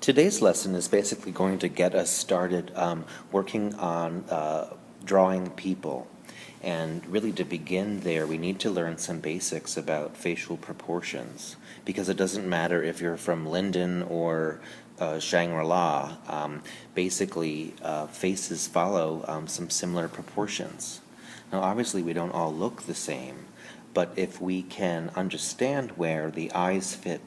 Today's lesson is basically going to get us started working on drawing people. And really to begin there, we need to learn some basics about facial proportions, because it doesn't matter if you're from Linden or Shangri-La. Basically, faces follow some similar proportions. Now, obviously, we don't all look the same, but if we can understand where the eyes fit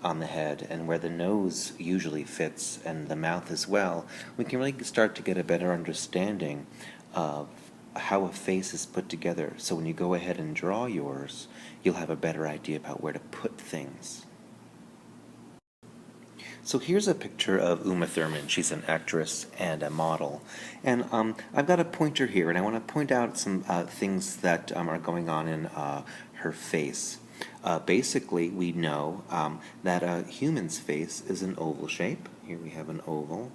on the head and where the nose usually fits and the mouth as well, we can really start to get a better understanding of how a face is put together. So when you go ahead and draw yours, you'll have a better idea about where to put things. So here's a picture of Uma Thurman. She's an actress and a model. And I've got a pointer here, and I want to point out some things that are going on in her face. Basically, we know that a human's face is an oval shape. Here we have an oval.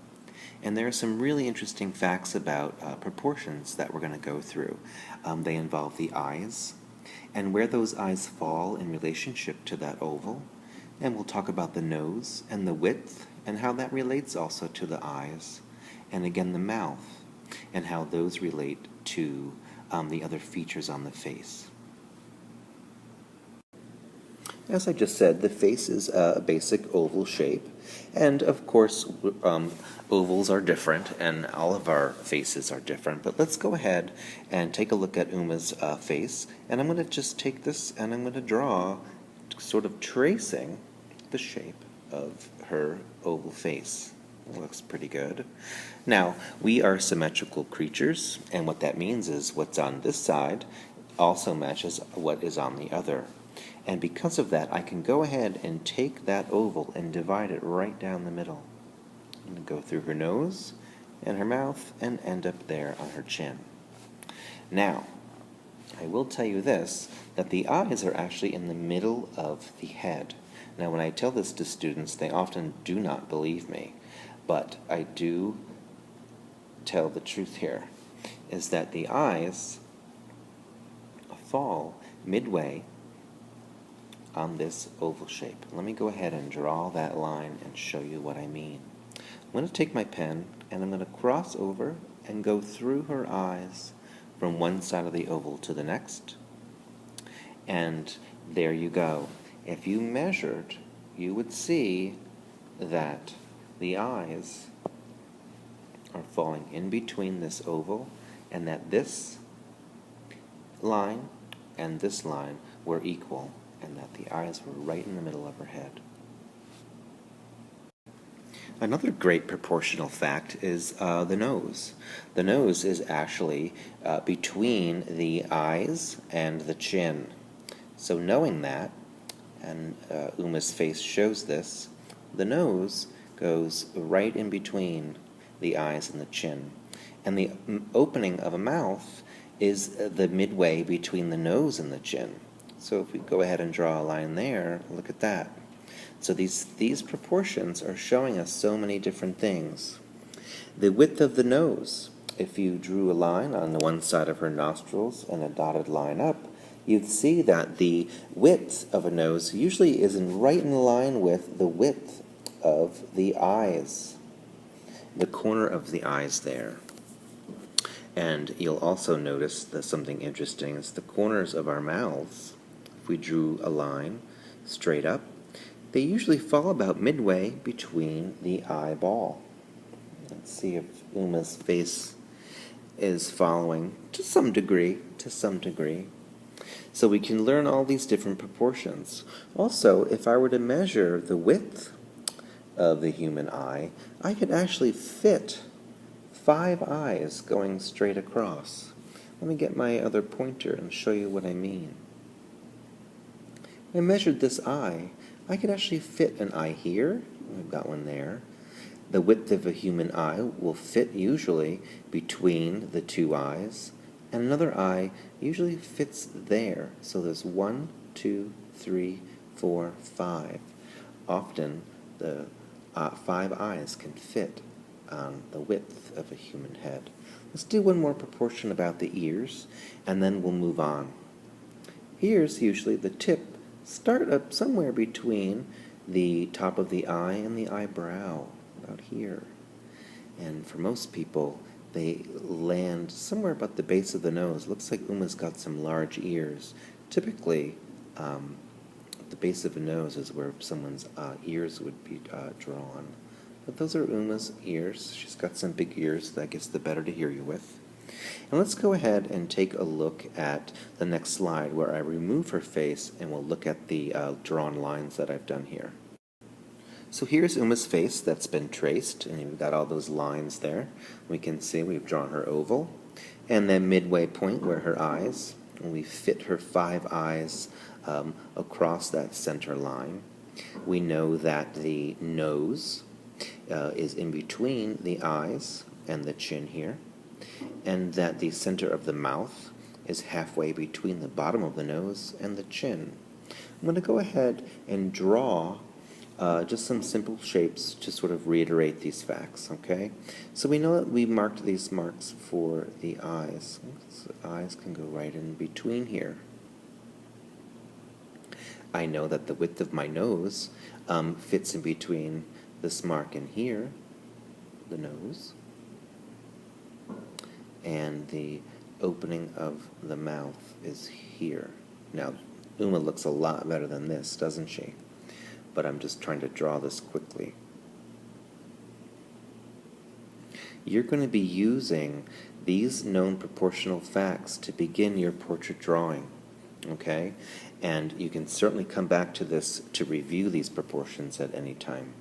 And there are some really interesting facts about proportions that we're going to go through. They involve the eyes, and where those eyes fall in relationship to that oval. And we'll talk about the nose and the width and how that relates also to the eyes. And again, the mouth and how those relate to the other features on the face. As I just said, the face is a basic oval shape. And of course, ovals are different, and all of our faces are different. But let's go ahead and take a look at Uma's face. And I'm going to just take this and I'm going to draw, sort of tracing the shape of her oval face. It looks pretty good. Now, we are symmetrical creatures, and what that means is what's on this side also matches what is on the other. And because of that, I can go ahead and take that oval and divide it right down the middle. I'm going to go through her nose and her mouth and end up there on her chin. Now, I will tell you this, that the eyes are actually in the middle of the head. Now, when I tell this to students, they often do not believe me, but I do tell the truth here, is that the eyes fall midway on this oval shape. Let me go ahead and draw that line and show you what I mean. I'm going to take my pen and I'm going to cross over and go through her eyes from one side of the oval to the next. And there you go. If you measured, you would see that the eyes are falling in between this oval, and that this line and this line were equal, and that the eyes were right in the middle of her head. Another great proportional fact is the nose. The nose is actually between the eyes and the chin. So knowing that, and Uma's face shows this, the nose goes right in between the eyes and the chin. And the opening of a mouth is the midway between the nose and the chin. So if we go ahead and draw a line there, look at that. So these proportions are showing us so many different things. The width of the nose. If you drew a line on the one side of her nostrils and a dotted line up, you'd see that the width of a nose usually is right in line with the width of the eyes, the corner of the eyes there. And you'll also notice that something interesting is the corners of our mouths. If we drew a line straight up, they usually fall about midway between the eyeball. Let's see if Uma's face is following to some degree. So we can learn all these different proportions. Also, if I were to measure the width of the human eye, I could actually fit 5 eyes going straight across. Let me get my other pointer and show you what I mean. I measured this eye. I could actually fit an eye here. I've got one there. The width of a human eye will fit usually between the 2 eyes, and another eye usually fits there. So there's 1, 2, 3, 4, 5. Often the 5 eyes can fit on the width of a human head. Let's do one more proportion about the ears, and then we'll move on. Ears, usually the tip start up somewhere between the top of the eye and the eyebrow. about here. And for most people, they land somewhere about the base of the nose. Looks like Uma's got some large ears. Typically, the base of a nose is where someone's ears would be drawn. But those are Uma's ears. She's got some big ears, that gets the better to hear you with. And let's go ahead and take a look at the next slide where I remove her face and we'll look at the drawn lines that I've done here. So here's Uma's face that's been traced, and you've got all those lines there. We can see we've drawn her oval, and then midway point where her eyes, and we fit her 5 eyes across that center line. We know that the nose is in between the eyes and the chin here, and that the center of the mouth is halfway between the bottom of the nose and the chin. I'm going to go ahead and draw just some simple shapes to sort of reiterate these facts, okay? So we know that we marked these marks for the eyes. So the eyes can go right in between here. I know that the width of my nose fits in between this mark in here, the nose, and the opening of the mouth is here. Now, Uma looks a lot better than this, doesn't she? But I'm just trying to draw this quickly. You're going to be using these known proportional facts to begin your portrait drawing, okay? And you can certainly come back to this to review these proportions at any time.